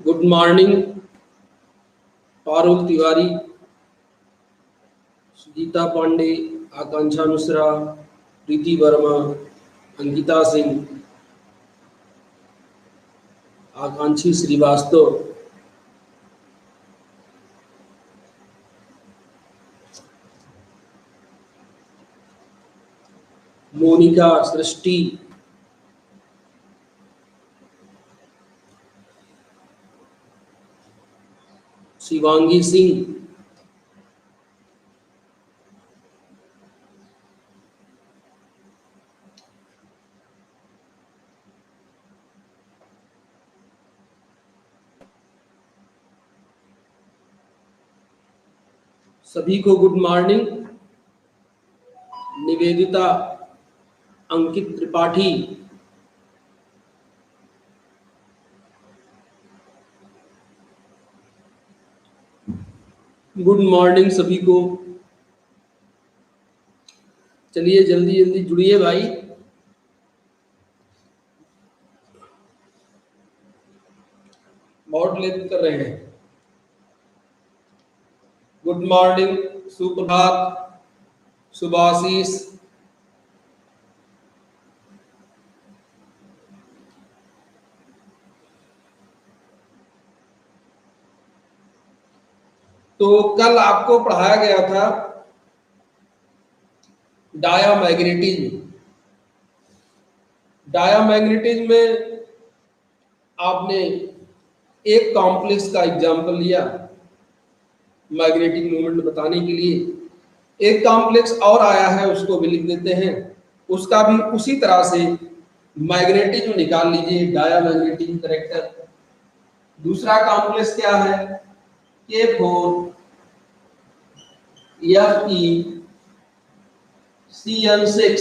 Good morning Parul Tiwari, Gita Pandey, आकांक्षा मिश्रा, प्रीति वर्मा, अंकिता सिंह, आकांक्षी श्रीवास्तव, मोनिका, सृष्टि, शिवांगी सिंह, सभी को गुड मॉर्निंग। निवेदिता, अंकित त्रिपाठी, गुड मॉर्निंग सभी को। चलिए जल्दी जल्दी जुड़िए भाई। बहुत लेट कर रहे हैं। गुड मॉर्निंग, सुप्रभात, सुभाशीष, तो कल आपको पढ़ाया गया था डायामैग्नेटिज्म। डायामैग्नेटिज्म में आपने एक कॉम्प्लेक्स का एग्जाम्पल लिया मैग्नेटिक मोमेंट बताने के लिए। एक कॉम्प्लेक्स और आया है, उसको भी लिख देते हैं। उसका भी उसी तरह से मैग्नेटिज्म निकाल लीजिए, डायामैग्नेटिज्म करेक्टर। दूसरा कॉम्प्लेक्स क्या है? K4 FeCN6,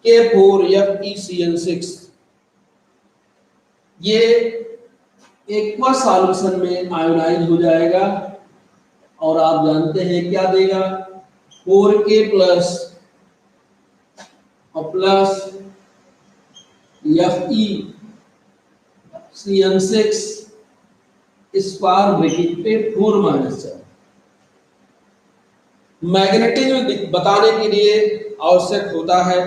K4 FeCN6। ये एक्वा सॉल्यूशन में आयोनाइज हो जाएगा और आप जानते हैं क्या देगा? 4K प्लस और प्लस FeCN6 स्क्वायर ब्रैकेट पे 4 माइनस 4। मैग्नेटिज्म बताने के लिए आवश्यक होता है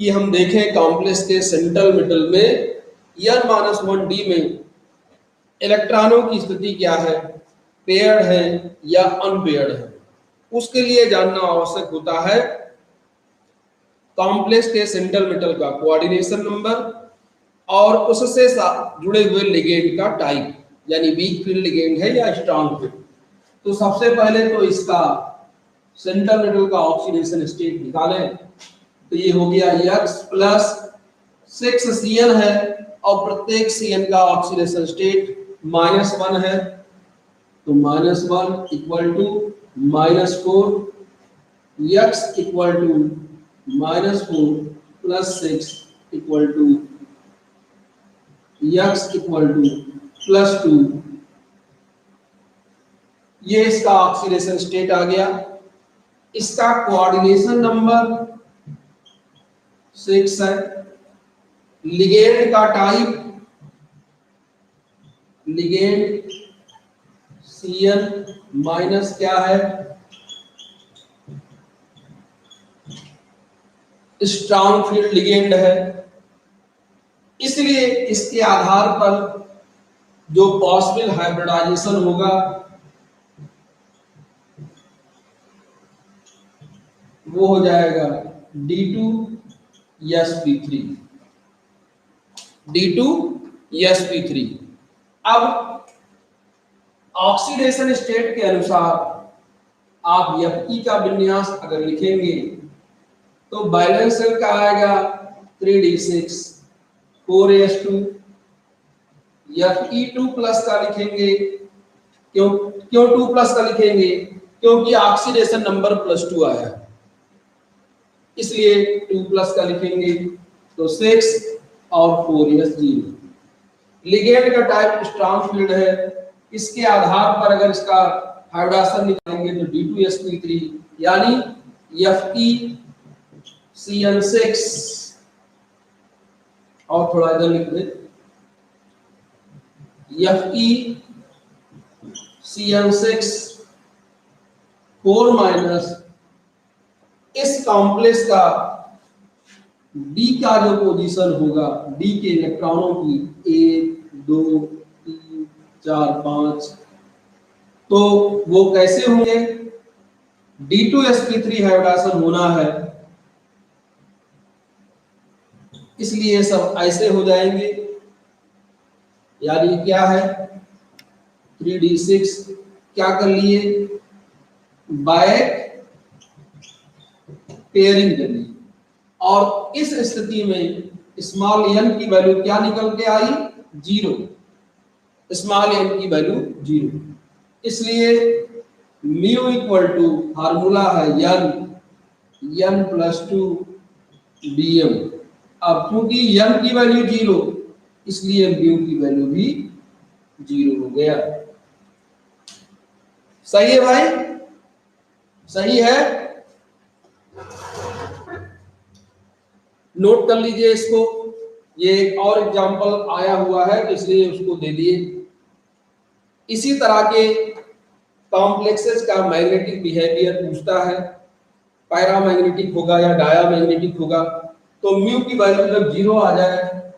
कि हम देखें कॉम्प्लेक्स के सेंट्रल मेटल में n-1d में इलेक्ट्रॉनों की स्थिति क्या है, पेयर्ड है या अनपेयर्ड है। उसके लिए जानना आवश्यक होता है कॉम्प्लेक्स के सेंट्रल मेटल का कोऑर्डिनेशन नंबर और उससे जुड़े हुए लिगेंड का टाइप, यानी वीक फील्ड लिगेंड है या स्ट्रांग फील्ड। तो सबसे पहले तो इसका सेंट्रल मेटल का ऑक्सीडेशन स्टेट निकालें। तो ये हो गया X प्लस 6Cn है और प्रत्येक Cn का ऑक्सीडेशन स्टेट -1 है, तो -1 equal to -4, X equal to -4 plus 6 equal to X equal to +2। ये इसका ऑक्सीडेशन स्टेट आ गया। इसका कोऑर्डिनेशन नंबर 6 है। लिगेंड का टाइप, लिगेंड Cn माइनस क्या है? स्ट्रांग फील्ड लिगेंड है। इसलिए इसके आधार पर जो पॉसिबल हाइब्रिडाइजेशन होगा वो हो जाएगा D2sp3, D2sp3। अब ऑक्सीडेशन स्टेट के अनुसार आप Fe का विन्यास अगर लिखेंगे तो बैलेंस सेल का आएगा 3d6 4s2। Fe2 प्लस का लिखेंगे, क्यों 2 प्लस का लिखेंगे? क्योंकि ऑक्सीडेशन नंबर +2 आया, इसलिए 2 प्लस का लिखेंगे। तो 6 और 4s0। लिगेंड का टाइप स्ट्रांग फील्ड है। इसके आधार पर अगर इसका हाइब्रिडाइजेशन निकालेंगे तो D2sp3 यानी FeCN6 और थोड़ा इधर लिख दे FeCN6 4 माइनस इस कॉम्प्लेक्स का डी का जो पोजीशन होगा, डी के इलेक्ट्रॉनों की 1 2 3 4 5, तो वो कैसे होंगे? D2sp3 हाइब्रिडाइजेशन होना है, इसलिए सब ऐसे हो जाएंगे। यानी क्या है 3d6 क्या कर लिए, बैक पेयरिंग कर ली, और इस स्थिति में स्मॉल n की वैल्यू क्या निकल के आई, 0। स्मॉल n की वैल्यू 0, इसलिए म्यू इक्वल टू फार्मूला है n+2 dm। अब क्योंकि n की वैल्यू 0, इसलिए म्यू की वैल्यू भी 0 हो गया। सही है भाई, सही है। नोट कर लीजिए इसको, ये एक और एग्जांपल आया हुआ है तो इसलिए उसको दे दिए। इसी तरह के कॉम्प्लेक्सेस का मैग्नेटिक बिहेवियर पूछता है, पैरामैग्नेटिक होगा या डायामैग्नेटिक होगा। तो म्यू की वैल्यू जब 0 आ जाए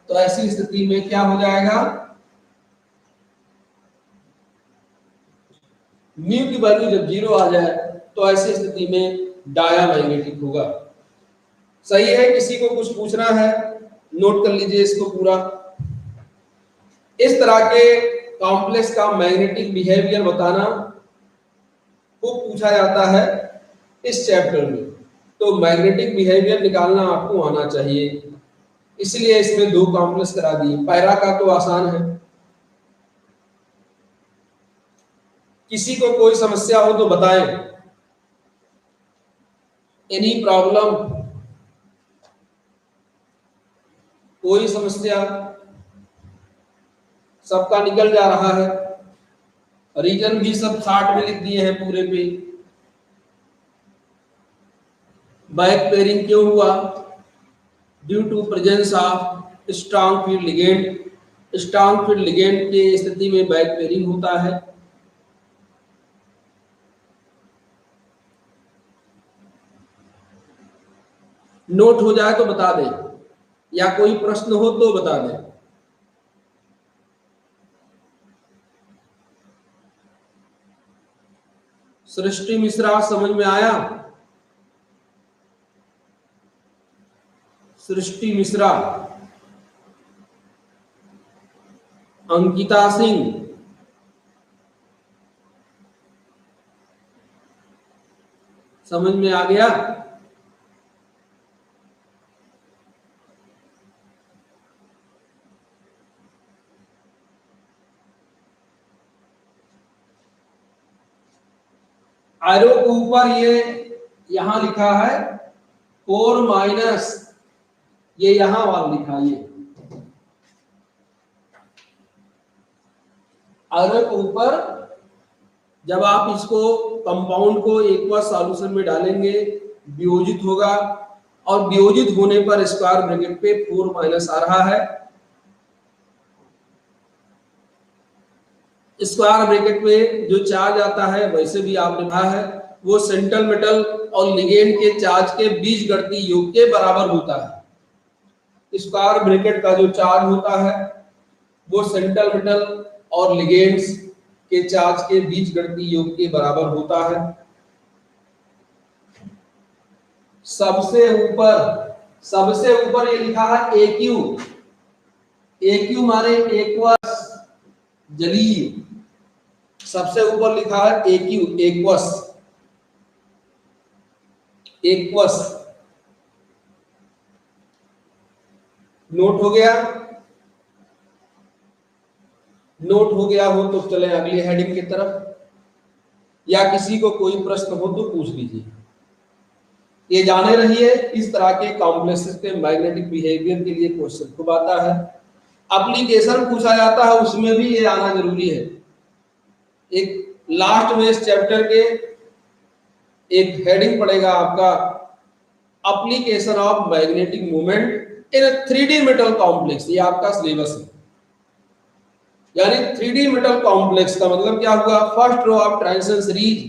तो ऐसी स्थिति में क्या हो जाएगा, म्यू की वैल्यू जब 0 आ जाए तो ऐसी स्थिति में डायामैग्नेटिक होगा। सही है, किसी को कुछ पूछना है नोट कर लीजिए इसको पूरा। इस तरह के कॉम्प्लेक्स का मैग्नेटिक बिहेवियर बताना खूब पूछा जाता है इस चैप्टर में, तो मैग्नेटिक बिहेवियर निकालना आपको आना चाहिए, इसलिए इसमें 2 कॉम्प्लेक्स करा दिए। पैरा का तो आसान है, किसी को कोई समस्या हो तो बताएं, एनी प्रॉब्लम, कोई समस्या, सबका निकल जा रहा है। रीजन भी सब 60 में लिख दिए हैं पूरे पे। बैक पेयरिंग क्यों हुआ, due to presence of strong field ligand. Strong field ligand की स्थिति में बैक पेयरिंग होता है। नोट हो जाए तो बता दें, या कोई प्रश्न हो तो बता दें। सृष्टि मिश्रा समझ में आया, सृष्टि मिश्रा, अंकिता सिंह, समझ में आ गया। एरो के ऊपर ये यहां लिखा है 4 माइनस, ये यहां वाला लिखा है, ये एरो के ऊपर जब आप इसको कंपाउंड को एक्वस सॉल्यूशन में डालेंगे वियोजित होगा, और वियोजित होने पर स्क्वायर ब्रैकेट पे 4 माइनस आ रहा है। स्क्वायर ब्रैकेट में जो चार्ज आता है वैसे भी आपने पढ़ा है, वो सेंट्रल मेटल और लिगेंड के चार्ज के बीजगणितीय योग के बराबर होता है। स्क्वायर ब्रैकेट का जो चार्ज होता है वो सेंट्रल मेटल और लिगेंड्स के चार्ज के बीजगणितीय योग के बराबर होता है। सबसे ऊपर ये लिखा है AQ, AQ माने एक्वस जलीय, सबसे ऊपर लिखा है AQ एक्वस, एक्वस। नोट हो गया, नोट हो गया हो तो चले अगली हेडिंग की तरफ, या किसी को कोई प्रश्न हो तो पूछ लीजिए। ये जाने रहिए इस तरह के कॉम्प्लेक्सेस के मैग्नेटिक बिहेवियर के लिए क्वेश्चन खूब आता है, एप्लीकेशन पूछा जाता है उसमें भी ये आना जरूरी है। एक लास्ट में इस चैप्टर के एक हेडिंग पड़ेगा आपका, application of magnetic movement in 3D metal complex, ये आपका सिलेबस है। यानी 3D मेटल कॉम्प्लेक्स का मतलब क्या हुआ, first row of transition series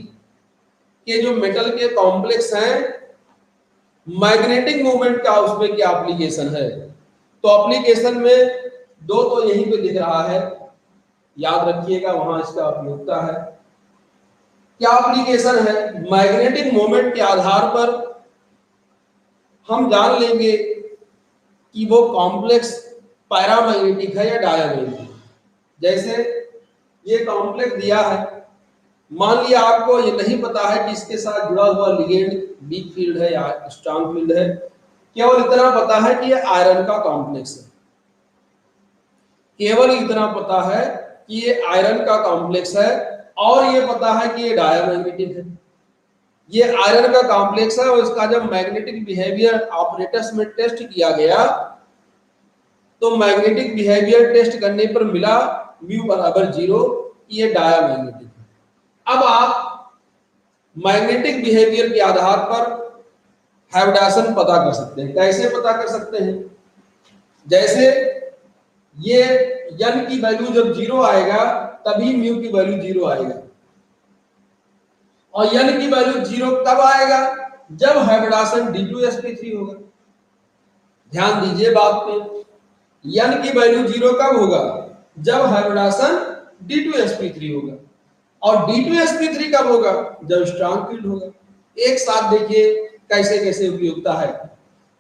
के जो मेटल के कॉम्प्लेक्स हैं, मैग्नेटिक मूवमेंट का उसमें क्या एप्लीकेशन है। तो एप्लीकेशन में दो तो यहीं पे दिख रहा है, याद रखिएगा, वहां इसका उपयोगिता है। क्या एप्लीकेशन है, मैग्नेटिक मोमेंट के आधार पर हम जान लेंगे कि वो कॉम्प्लेक्स पैरामैग्नेटिक है या डायमैग्नेटिक। जैसे ये कॉम्प्लेक्स दिया है, मान लिया आपको ये नहीं पता है कि इसके साथ जुड़ा हुआ लिगेंड वीक फील्ड है या स्ट्रांग फील्ड है, केवल इतना पता है कि ये आयरन का कॉम्प्लेक्स है, केवल इतना पता है कि ये आयरन का कॉम्प्लेक्स है, और ये पता है कि ये डायमैग्नेटिक है। ये आयरन का कॉम्प्लेक्स है, और इसका जब मैग्नेटिक बिहेवियर ऑपरेटर्स में टेस्ट किया गया तो मैग्नेटिक बिहेवियर टेस्ट करने पर मिला म्यू बराबर 0, ये डायमैग्नेटिक है। अब आप मैग्नेटिक बिहेवियर के आधार पर हाइब्रिडाइजेशन पता कर सकते हैं। कैसे पता कर सकते हैं, जैसे ये n की वैल्यू जब 0 आएगा तभी म्यू की वैल्यू 0 आएगा, और n की वैल्यू 0 कब आएगा, जब हाइब्रिडाइजेशन d2sp3 होगा। ध्यान दीजिए बात पे, n की वैल्यू 0 कब होगा, जब हाइब्रिडाइजेशन d2sp3 होगा, और d2sp3 कब होगा, जब स्ट्रांग फील्ड होगा। एक साथ देखिए कैसे कैसे उपयोगिता है।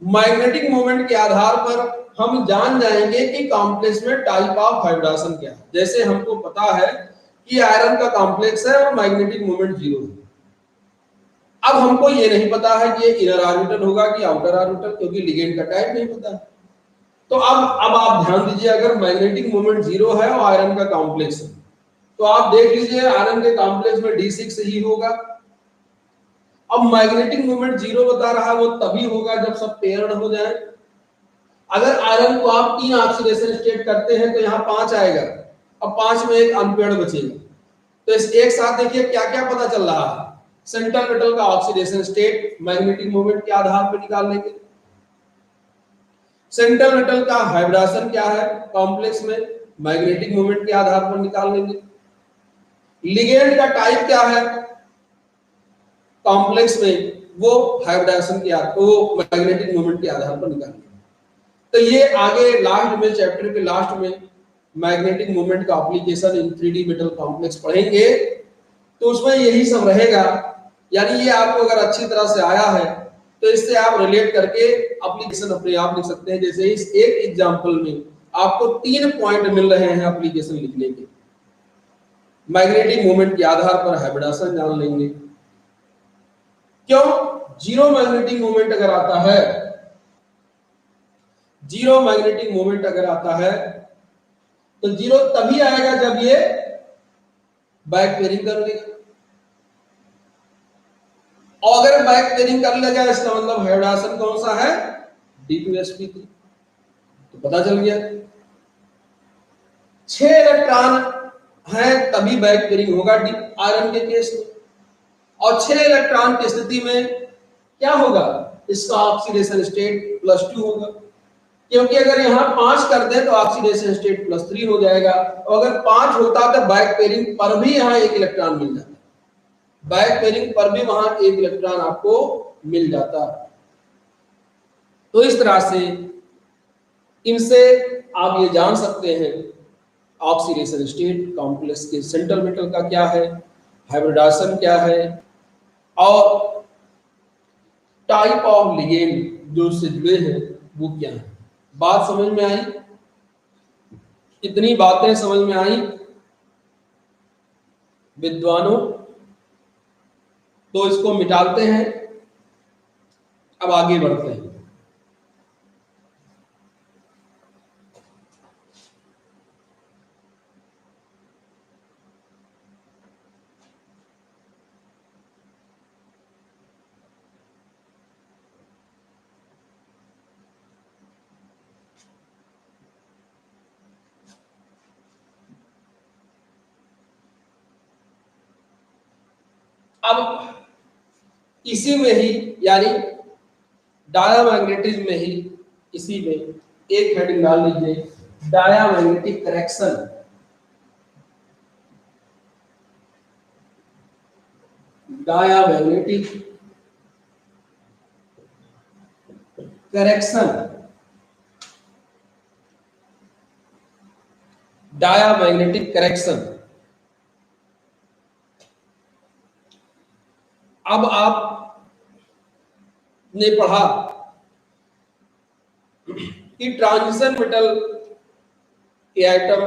मैग्नेटिक मोमेंट के आधार पर हम जान जाएंगे कि कॉम्प्लेक्स में टाइप ऑफ हाइब्रिडाइजेशन क्या है। जैसे हमको पता है कि आयरन का कॉम्प्लेक्स है और मैग्नेटिक मोमेंट 0 है। अब हमको ये नहीं पता है कि ये इनर ऑर्बिटल होगा कि आउटर ऑर्बिटल, क्योंकि लिगेंड का टाइप नहीं पता। तो अब आप ध्यान दीजिए, अगर मैग्नेटिक मोमेंट 0 है और आयरन का कॉम्प्लेक्स है, तो आप देख लीजिए आयरन के कॉम्प्लेक्स में d6 ही होगा। अब मैग्नेटिक मोमेंट 0 बता रहा है, वो तभी होगा जब सब पेयर्ड हो जाए। अगर आयरन को आप 3 ऑक्सीडेशन स्टेट करते हैं तो यहाँ 5 आएगा, अब 5 में एक अनपेयर्ड बचेगा। तो इस एक साथ देखिए क्या क्या पता चल रहा है, सेंट्रल मेटल का ऑक्सीडेशन स्टेट मैग्नेटिक मोमेंट के आधार पर निकाल लेंगे, सेंट्रल मेटल का हाइब्रिडाइजेशन क्या है कॉम्प्लेक्स में मैग्नेटिक मोमेंट के आधार पर निकाल लेंगे, लिगेंड का टाइप क्या है कॉम्प्लेक्स में, वो हाइब्रिडाइजेशन के वो मैग्नेटिक मोमेंट के आधार पर निकाल लेंगे। तो ये आगे लास्ट में, चैप्टर के लास्ट में मैग्नेटिक मोमेंट का application in 3D metal complex पढ़ेंगे, तो उसमें यही सब रहेगा। यानी ये आपको अगर अच्छी तरह से आया है तो इससे आप रिलेट करके एप्लीकेशन अपने आप लिख सकते हैं। जैसे इस एक एग्जांपल में आपको 3 पॉइंट मिल रहे हैं एप्लीकेशन लिखने के। मैग्नेटिक मोमेंट के आधार पर हाइब्रिडाइजेशन जान लेंगे। क्यों, जीरो मैग्नेटिक मोमेंट अगर आता है, जीरो मैग्नेटिक मोमेंट अगर आता है तो जीरो तभी आएगा जब ये बैक पेयरिंग कर लेगा, और अगर बैक पेयरिंग कर लेगा इसका मतलब हाइब्रिडाइजेशन कौन सा है, d2sp3। तो पता चल गया 6 इलेक्ट्रॉन है तभी बैक पेयरिंग होगा आयरन के केस में, और 6 इलेक्ट्रॉन की स्थिति में क्या होगा, इसका ऑक्सीडेशन स्टेट +2 होगा, क्योंकि अगर यहां 5 कर दे तो ऑक्सीडेशन स्टेट +3 हो जाएगा, और अगर 5 होता तो बैक पेयरिंग पर भी यहां 1 इलेक्ट्रॉन मिल जाता, बैक पेयरिंग पर भी वहां 1 इलेक्ट्रॉन आपको मिल जाता। तो इस तरह से इनसे आप ये जान सकते हैं ऑक्सीडेशन स्टेट कॉम्प्लेक्स के सेंट्रल मेटल का क्या है, हाइब्रिडाइजेशन क्या है, और टाइप ऑफ लिगेंड जो उससे जुड़े हैं वो क्या है। बात समझ में आई, इतनी बातें समझ में आई विद्वानों, तो इसको मिटाते हैं, अब आगे बढ़ते हैं। अब इसी में ही यानी डायामैग्नेटिज्म में ही, इसी में एक हेडिंग डाल लीजिए, diamagnetic correction. Diamagnetic correction, diamagnetic correction. अब आपने पढ़ा कि ट्रांजिशन मेटल के आइटम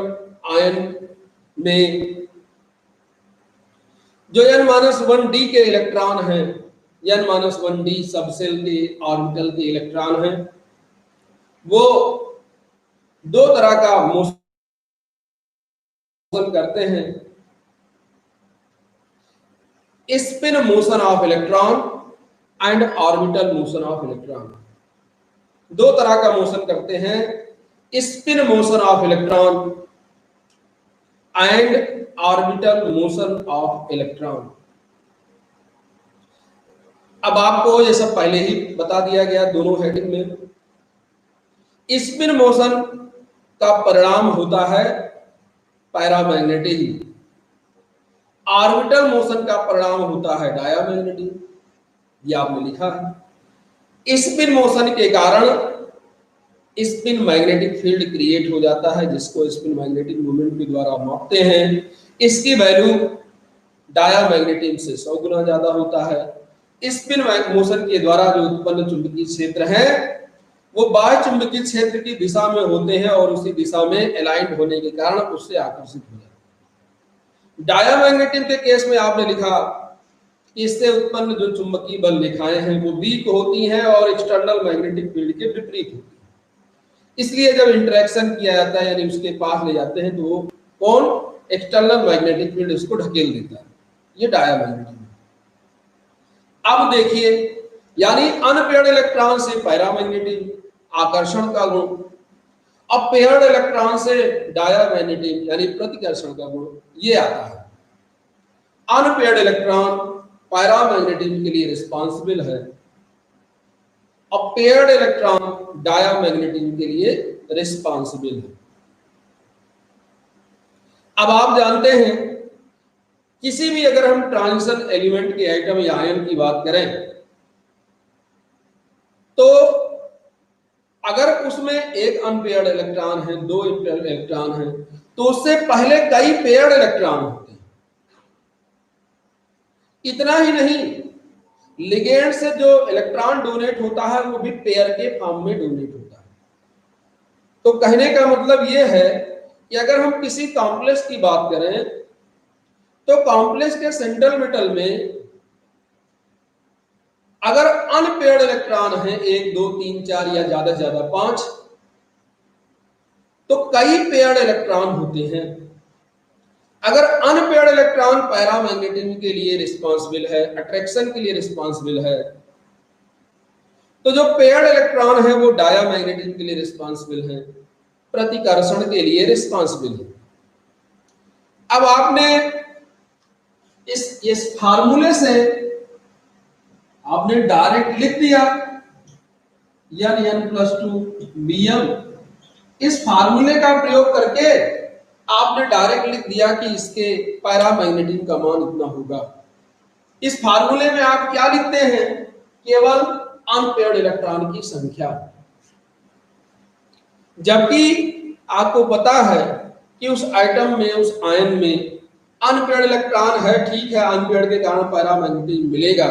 आयन में जो n-1d के इलेक्ट्रॉन हैं, n-1d सबसेल के ऑर्बिटल के इलेक्ट्रॉन हैं, वो दो तरह का मोशन करते हैं, spin motion of electron and orbital motion of electron. दो तरह का मोशन करते हैं, spin motion of electron and orbital motion of electron. अब आपको ये सब पहले ही बता दिया गया दोनों हेडिंग में। स्पिन मोशन का परिणाम होता है पैरामैग्नेटिज्म, ऑर्बिटल मोशन का परिणाम होता है डायामैग्नेटिज्म। ये आपने लिखा है। स्पिन मोशन के कारण स्पिन मैग्नेटिक फील्ड क्रिएट हो जाता है, जिसको स्पिन मैग्नेटिक मोमेंट के द्वारा मापते हैं। इसकी वैल्यू डायामैग्नेटिज्म से 100 गुना ज्यादा होता है। स्पिन मोशन के द्वारा जो उत्पन्न चुंबकीय क्षेत्र है वो बाह्य चुंबकीय क्षेत्र की दिशा में होते हैं और उसी दिशा में अलाइंड होने के कारण उससे आकर्षित हो जाते हैं। डायामैग्नेटिज्म के केस में आपने लिखा कि इससे उत्पन्न जो चुंबकीय बल रेखाएं हैं वो वीक होती हैं और एक्सटर्नल मैग्नेटिक फील्ड के विपरीत होती है। इसलिए जब इंटरेक्शन किया जाता है यानी उसके पास ले जाते हैं तो वो कौन एक्सटर्नल मैग्नेटिक फील्ड उसको ढकेल देता है। ये डायामैग्नेटिज्म। अब देखिए, यानी अनपेयर्ड इलेक्ट्रॉन से पैरामैग्नेटिज्म, आकर्षण का गुण। अब पेयर्ड इलेक्ट्रॉन से डायामैग्नेटिज्म यानी प्रतिकर्षण का गुण ये आता है। अनपेयर्ड इलेक्ट्रॉन पैरामैग्नेटिज्म के लिए रिस्पांसिबल है, अब पेयर्ड इलेक्ट्रॉन डायामैग्नेटिज्म के लिए रिस्पांसिबल है। अब आप जानते हैं किसी भी अगर हम ट्रांजिशन एलिमेंट के एटम या आयन की बात करें तो अगर उसमें एक अनपेयर्ड इलेक्ट्रॉन है, दो पेयर्ड इलेक्ट्रॉन है, तो उससे पहले कई पेयर्ड इलेक्ट्रॉन होते हैं। इतना ही नहीं, लिगेंड से जो इलेक्ट्रॉन डोनेट होता है वो भी पेयर के फॉर्म में डोनेट होता है। तो कहने का मतलब ये है कि अगर हम किसी कॉम्प्लेक्स की बात करें तो कॉम्प्लेक्स के सेंट्रल मेटल में अगर अनपेयर्ड इलेक्ट्रॉन है 1 2 3 4 या ज्यादा से ज्यादा 5, तो कई पेयर्ड इलेक्ट्रॉन होते हैं। अगर अनपेयर्ड इलेक्ट्रॉन पैरामैग्नेटिज्म के लिए रिस्पांसिबल है, अट्रैक्शन के लिए रिस्पांसिबल है, तो जो पेयर्ड इलेक्ट्रॉन है वो डायामैग्नेटिज्म के लिए रिस्पांसिबल है, प्रतिकर्षण के लिए रिस्पांसिबल है। अब आपने इस फार्मूले से आपने डायरेक्ट लिख दिया n+2 Bm। इस फार्मूले का प्रयोग करके आपने डायरेक्ट लिख दिया कि इसके पैरामैग्नेटिज्म का मान इतना होगा। इस फार्मूले में आप क्या लिखते हैं? केवल अनपेयर्ड इलेक्ट्रॉन की संख्या, जबकि आपको पता है कि उस आइटम में, उस आयन में अनपेयर्ड इलेक्ट्रॉन है, ठीक है, अनपेयर्ड के कारण पैरामैग्नेटिज्म मिलेगा,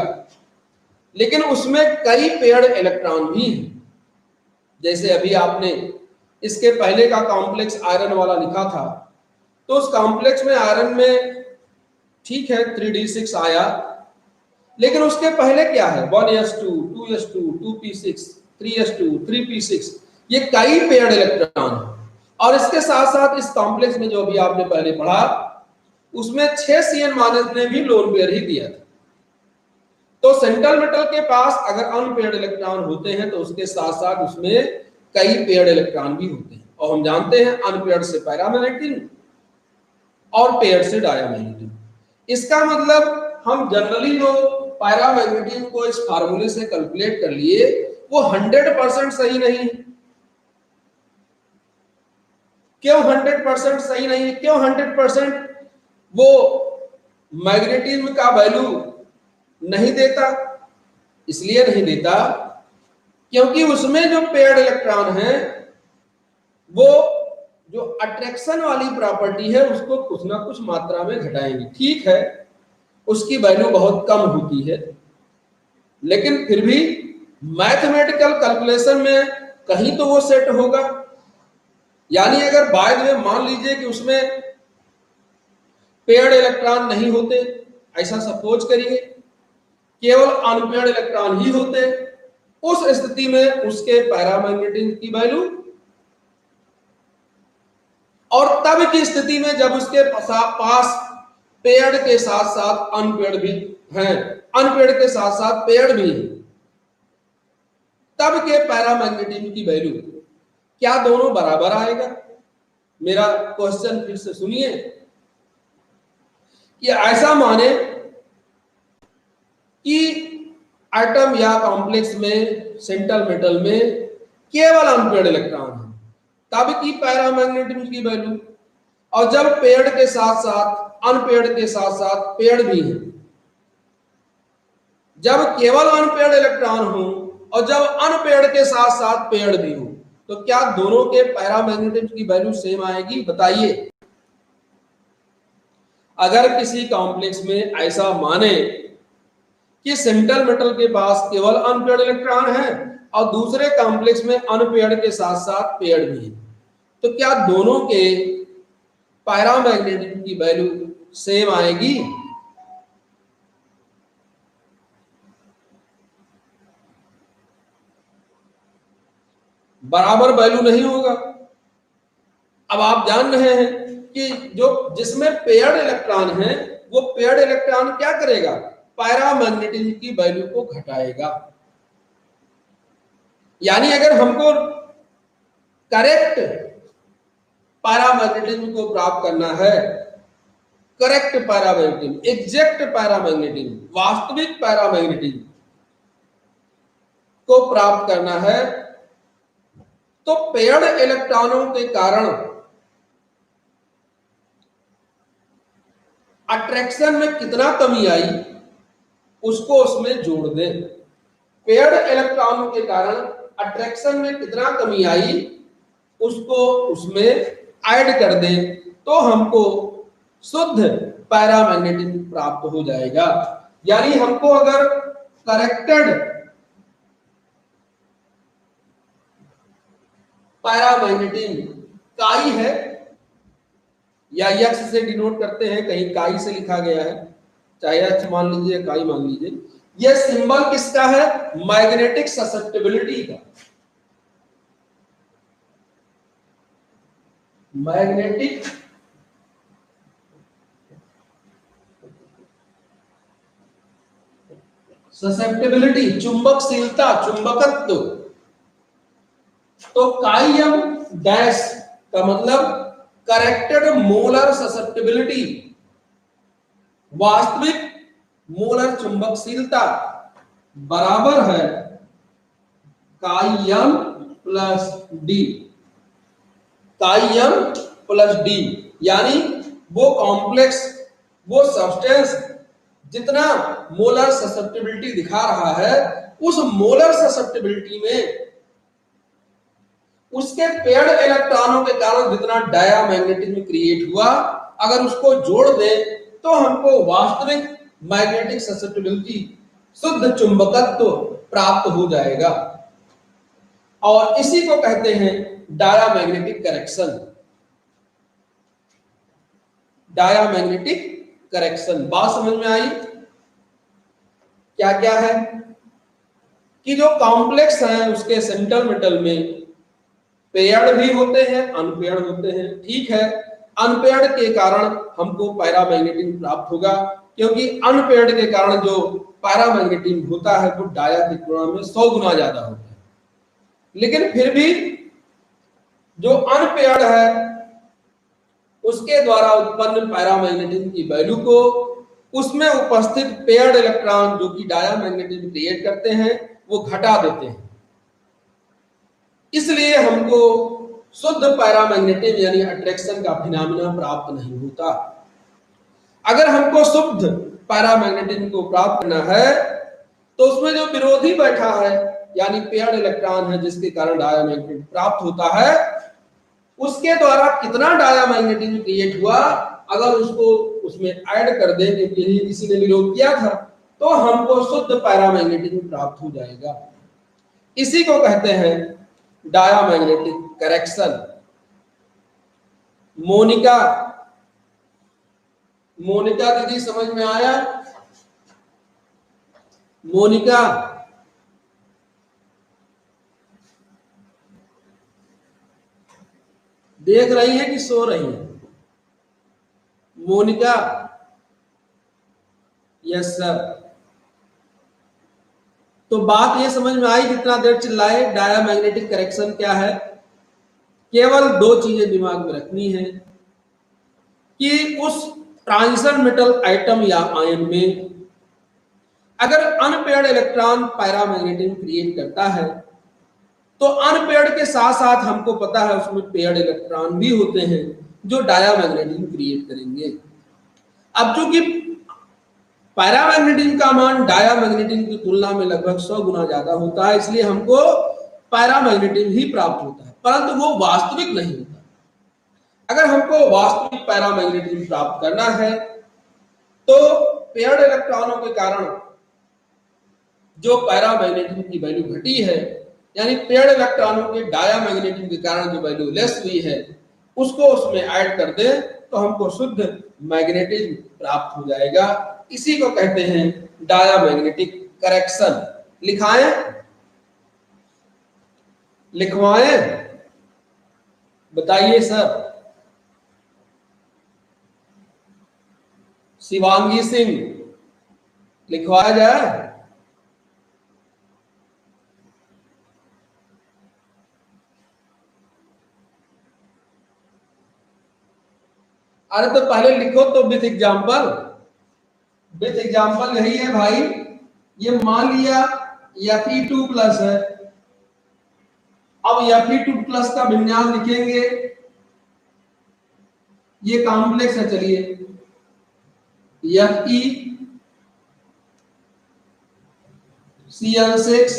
लेकिन उसमें कई पेयर्ड इलेक्ट्रॉन भी हैं। जैसे अभी आपने इसके पहले का कॉम्प्लेक्स आयरन वाला लिखा था, तो उस कॉम्प्लेक्स में आयरन में ठीक है 3d6 आया, लेकिन उसके पहले क्या है 1s2 2s2 2p6 3s2 3p6, ये कई पेयर्ड इलेक्ट्रॉन है। और इसके साथ साथ इस कॉम्प्लेक्स में जो अभी आपने पहले पढ़ा उसमें 6 Cn- ने भी लोन पेयर ही दिया था। तो सेंट्रल मेटल के पास अगर अनपेयर्ड इलेक्ट्रॉन होते हैं तो उसके साथ साथ उसमें कई पेयर्ड इलेक्ट्रॉन भी होते हैं। और हम जानते हैं अनपेयर्ड से पैरामैग्नेटिज्म और पेयर्ड से डायामैग्नेटिज्म। इसका मतलब हम जनरली जो पैरामैग्नेटिज्म को इस फार्मूले से कैलकुलेट कर लिए वो 100% सही नहीं है। क्यों 100% सही नहीं? क्यों 100%? वो मैग्नेटिज्म का वैल्यू नहीं देता। इसलिए नहीं देता क्योंकि उसमें जो पेयर्ड इलेक्ट्रॉन है वो जो अट्रैक्शन वाली प्रॉपर्टी है उसको कुछ ना कुछ मात्रा में घटाएंगे। ठीक है, उसकी वैल्यू बहुत कम होती है, लेकिन फिर भी मैथमेटिकल कैलकुलेशन में कहीं तो वो सेट होगा। यानी अगर बाद में मान लीजिए कि उसमें पेयर्ड इलेक्ट्रॉन नहीं होते, ऐसा सपोज करिए, केवल अनपेयर्ड इलेक्ट्रॉन ही होते, उस स्थिति में उसके पैरामैग्नेटिज्म की वैल्यू, और तब की स्थिति में जब उसके पास पेयर्ड के साथ साथ अनपेयर्ड भी हैं, अनपेयर्ड के साथ साथ पेयर्ड भी है, तब के पैरामैग्नेटिज्म की वैल्यू, क्या दोनों बराबर आएगा? मेरा क्वेश्चन फिर से सुनिए कि ऐसा माने कि एटम या कॉम्प्लेक्स में सेंट्रल मेटल में केवल अनपेयर्ड इलेक्ट्रॉन है, तब की पैरामैग्नेटिज्म की वैल्यू, और जब पेयर्ड के साथ साथ अनपेयर्ड के साथ साथ पेयर्ड भी है, जब केवल अनपेयर्ड इलेक्ट्रॉन हो और जब अनपेयर्ड के साथ साथ पेयर्ड भी हो, तो क्या दोनों के पैरामैग्नेटिज्म की वैल्यू सेम आएगी? बताइए। अगर किसी कॉम्प्लेक्स में ऐसा माने कि सेंट्रल मेटल के पास केवल अनपेयर्ड इलेक्ट्रॉन है और दूसरे कॉम्प्लेक्स में अनपेयर्ड के साथ साथ पेयर्ड भी है, तो क्या दोनों के पैरामैग्नेटिज्म की वैल्यू सेम आएगी? बराबर वैल्यू नहीं होगा। अब आप जान रहे हैं कि जो जिसमें पेयर्ड इलेक्ट्रॉन है वो पेयर्ड इलेक्ट्रॉन क्या करेगा? पैरामैग्नेटिज्म की वैल्यू को घटाएगा। यानी अगर हमको करेक्ट पैरामैग्नेटिज्म को प्राप्त करना है, करेक्ट पैरामैग्नेटिज्म, एग्जैक्ट पैरामैग्नेटिज्म, वास्तविक पैरामैग्नेटिज्म को प्राप्त करना है, तो पेयर्ड इलेक्ट्रॉनों के कारण अट्रैक्शन में कितना कमी आई उसको उसमें जोड़ दें। पेयर्ड इलेक्ट्रॉनों के कारण अट्रैक्शन में कितना कमी आई उसको उसमें ऐड कर दें, तो हमको शुद्ध पैरामैग्नेटिज्म प्राप्त हो जाएगा। यानी हमको अगर करेक्टेड पैरामैग्नेटिज्म काई है, या यक्स से डिनोट करते हैं, कहीं काई से लिखा गया है, चाहे यक्स मान लीजिए काई मान लीजिए, यह सिंबल किसका है? मैग्नेटिक ससेप्टिबिलिटी का। मैग्नेटिक ससेप्टिबिलिटी, चुंबकशीलता, चुंबकत्व। तो काइम डैश का मतलब करेक्टेड मोलर ससेप्टिबिलिटी, वास्तविक मोलर चुंबकशीलता बराबर है काइम प्लस डी। काइम प्लस डी यानी वो कॉम्प्लेक्स, वो सब्सटेंस जितना मोलर ससेप्टिबिलिटी दिखा रहा है, उस मोलर ससेप्टिबिलिटी में उसके पेयर्ड इलेक्ट्रॉनों के कारण जितना डायामैग्नेटिज्म क्रिएट हुआ, अगर उसको जोड़ दें तो हमको वास्तविक मैग्नेटिक ससेप्टिबिलिटी, शुद्ध चुंबकत्व प्राप्त हो जाएगा। और इसी को कहते हैं डायामैग्नेटिक करेक्शन। डायामैग्नेटिक करेक्शन बात समझ में आई? क्या क्या है कि जो कॉम्प्लेक्स हैं उसके सेंट्रल मेटल में पेयर्ड भी होते हैं, अनपेयर्ड होते हैं। ठीक है, अनपेयर्ड के कारण हमको पैरामैग्नेटिज्म प्राप्त होगा, क्योंकि अनपेयर्ड के कारण जो पैरामैग्नेटिज्म होता है वो डाया की तुलना में 100 गुना ज्यादा होता है। लेकिन फिर भी जो अनपेयर्ड है उसके द्वारा उत्पन्न पैरामैग्नेटिज्म की वैल्यू को उसमें उपस्थित पेयर्ड इलेक्ट्रॉन जो कि डायामैग्नेटिज्म क्रिएट करते हैं वो घटा देते हैं। इसलिए हमको शुद्ध पैरामैग्नेटिज्म यानी अट्रैक्शन का फिनोमेना प्राप्त नहीं होता। अगर हमको शुद्ध पैरामैग्नेटिज्म को प्राप्त करना है तो उसमें जो विरोधी बैठा है यानी पेयर्ड इलेक्ट्रॉन है जिसके कारण डायामैग्नेटिज्म प्राप्त होता है, उसके द्वारा कितना डायामैग्नेटिज्म क्रिएट हुआ अगर उसको उसमें ऐड कर दें, क्योंकि किसी ने विरोध किया था, तो हमको शुद्ध पैरामैग्नेटिज्म प्राप्त हो जाएगा। इसी को कहते हैं डायामैग्नेटिक करेक्शन। मोनिका दीदी समझ में आया? मोनिका देख रही है कि सो रही है? Monika, yes sir. तो बात ये समझ में आई जितना देर चिल्लाए, डायामैग्नेटिक करेक्शन क्या है? केवल दो चीजें दिमाग में रखनी है कि उस ट्रांजिशन मेटल आइटम या आयन में अगर अनपेयर्ड इलेक्ट्रॉन पैरामैग्नेटिज्म क्रिएट करता है तो अनपेयर्ड के साथ साथ हमको पता है उसमें पेयर्ड इलेक्ट्रॉन भी होते हैं जो डायामैग्नेटिज्म क्रिएट करेंगे। अब चूंकि पैरामैग्नेटिज्म का मान डायामैग्नेटिज्म की तुलना में लगभग 100 गुना ज्यादा होता है, इसलिए हमको पैरामैग्नेटिज्म ही प्राप्त होता है, परंतु वो वास्तविक नहीं होता। अगर हमको वास्तविक पैरामैग्नेटिज्म प्राप्त करना है तो पेयर्ड इलेक्ट्रॉनों के कारण जो पैरामैग्नेटिज्म की वैल्यू घटी है, यानी पेयर्ड इलेक्ट्रॉनों के डायामैग्नेटिज्म के कारण जो वैल्यू लेस हुई है, उसको उसमें ऐड कर दे तो हमको शुद्ध मैग्नेटिज्म प्राप्त हो जाएगा। इसी को कहते हैं डायामैग्नेटिक करेक्शन। लिखाएं, लिखवाएं, बताइए सर। शिवांगी सिंह, लिखवाया जाए? अरे तो पहले लिखो तो विथ एग्जाम्पल। विथ एग्जाम्पल यही है भाई। ये मान लिया Fe2 प्लस है, अब Fe2 प्लस का विन्यास लिखेंगे। ये कॉम्प्लेक्स है, चलिए FeCl6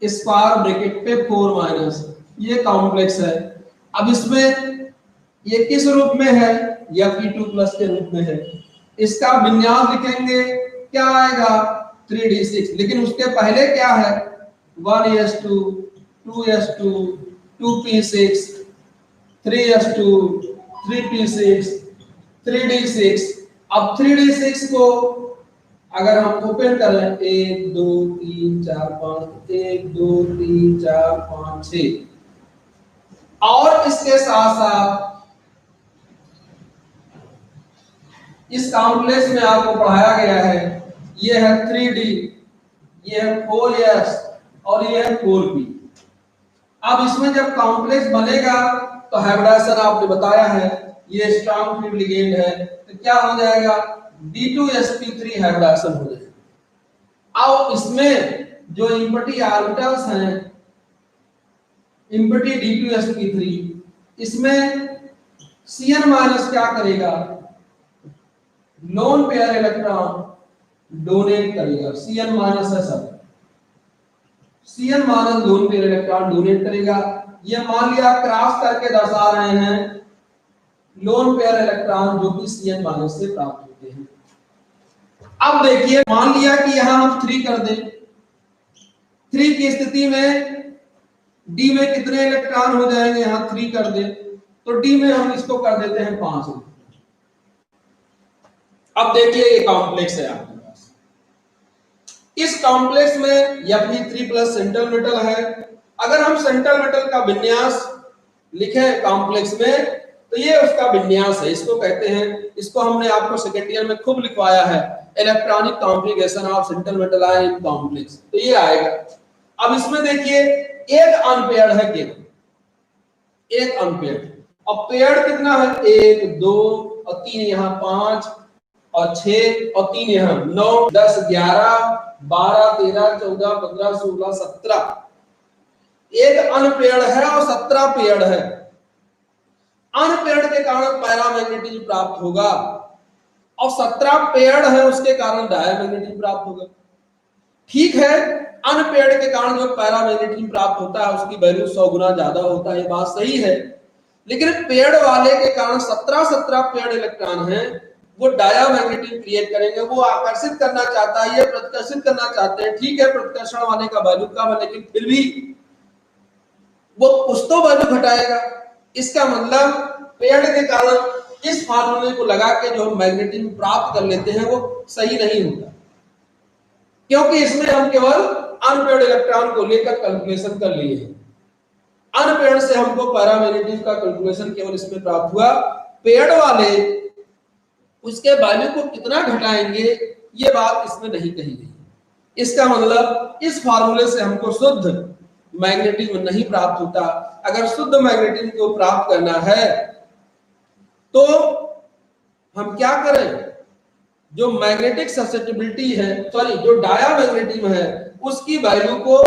स्क्वायर ब्रैकेट पे 4 माइनस, ये कॉम्प्लेक्स है। अब इसमें ये किस रूप में है? Fe2 प्लस के रूप में है। इसका विन्यास लिखेंगे, क्या आएगा? 3d6, लेकिन उसके पहले क्या है? 1s2 2s2 2p6 3s2 3p6 3d6। अब 3d6 को अगर हम ओपन करें 1 2 3 4 5 1 2 3 4 5 6, और इसके साथ साथ इस कॉम्प्लेक्स में आपको पढ़ाया गया है, ये है 3d, ये है 4s और ये है 4p। अब इसमें जब कॉम्प्लेक्स बनेगा तो हाइब्रिडाइजेशन आपने बताया है, ये स्ट्रांग फील्ड लिगेंड है, तो क्या हो जाएगा? D2sp3 हाइब्रिडाइजेशन हो जाएगा। अब इसमें जो इम्पटी ऑर्बिटल्स हैं, इम्पटी D2sp3, इसमें Cn माइनस क्या करेगा? लोन पेयर इलेक्ट्रॉन डोनेट करेगा। Cn माइनस है सब, Cn minus lone pair electron donate करेगा। ये मान लिया क्रॉस करके दर्शा रहे हैं लोन पेयर इलेक्ट्रॉन जो कि Cn माइनस से प्राप्त होते हैं। अब देखिए, मान लिया कि यहां हम 3 कर दें, 3 की स्थिति में D में कितने इलेक्ट्रॉन हो जाएंगे? यहां 3 कर दें तो D में हम इसको कर देते हैं 5। अब देखिए ये कॉम्प्लेक्स है आपके पास, इस कॉम्प्लेक्स में Fe3 प्लस सेंट्रल मेटल है। अगर हम सेंट्रल मेटल का विन्यास लिखें कॉम्प्लेक्स में तो ये उसका विन्यास है, इसको कहते हैं, इसको हमने आपको सेकेंड ईयर में खूब लिखवाया है, electronic configuration of central metal ion in complex, तो ये आएगा। अब इसमें देखिए एक अनपेयर्ड है, केवल एक अनपेयर्ड, अब पेयर्ड कितना है? 1 2 और 3, यहाँ 5 और 6 और 3 यहाँ 9 10 11 12 13 14 15 16 17। एक अनपेयर्ड है और 17 पेयर्ड है। अनपेयर्ड के कारण पैरामैग्नेटिज्म प्राप्त होगा और 17 पेयर्ड है, उसके कारण डायमैग्नेटिज्म प्राप्त होगा। ठीक है, अनपेयर्ड के कारण जो पैरामैग्नेटिज्म प्राप्त होता है उसकी वैल्यू 100 गुना ज्यादा होता है, ये बात सही है। लेकिन पेयर्ड वाले के कारण 17 पेयर्ड इलेक्ट्रॉन हैं, वो डायमैग्नेटिज्म क्रिएट करेंगे, वो आकर्षित करना चाहता है, ये प्रतिकर्षित करना चाहते हैं। ठीक है, प्रतिकर्षण वाले का वैल्यू कम है, लेकिन फिर भी वो कुछ तो वैल्यू घटाएगा। इसका मतलब पेयर्ड के कारण इस फार्मूले को लगा के जो हम मैग्नेटिज्म प्राप्त कर लेते हैं वो सही नहीं होता, क्योंकि इसमें हम केवल अनपेयर्ड इलेक्ट्रॉन को लेकर कैलकुलेशन कर लिए हैं। अनपेयर्ड से हमको पैरामैग्नेटिज्म का कैलकुलेशन केवल इसमें प्राप्त हुआ। पेयर्ड वाले उसके वैल्यू को कितना घटाएंगे ये बात इसमें नहीं कही गई। इसका मतलब इस फार्मूले से हमको शुद्ध मैग्नेटिज्म नहीं प्राप्त होता। अगर शुद्ध मैग्नेटिज्म को प्राप्त करना है तो हम क्या करें, जो मैग्नेटिक ससेप्टिबिलिटी है, सॉरी जो डायामैग्नेटिज्म है, उसकी वैल्यू को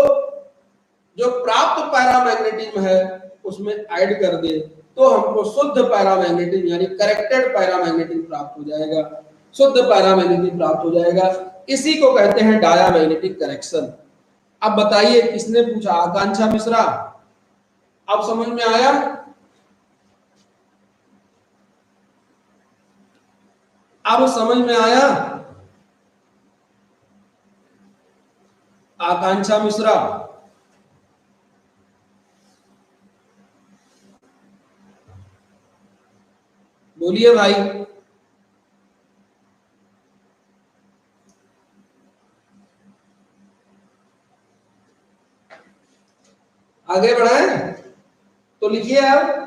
जो प्राप्त पैरामैग्नेटिज्म है उसमें ऐड कर दे, तो हमको शुद्ध पैरामैग्नेटिज्म यानी करेक्टेड पैरामैग्नेटिज्म प्राप्त हो जाएगा, शुद्ध पैरामैग्नेटिज्म प्राप्त हो जाएगा। इसी को कहते हैं डायामैग्नेटिक करेक्शन। अब बताइए किसने पूछा? आकांक्षा मिश्रा। अब समझ में आया? अब समझ में आया? आकांक्षा मिश्रा, बोलिए भाई। आगे बढ़ाएं तो लिखिए आप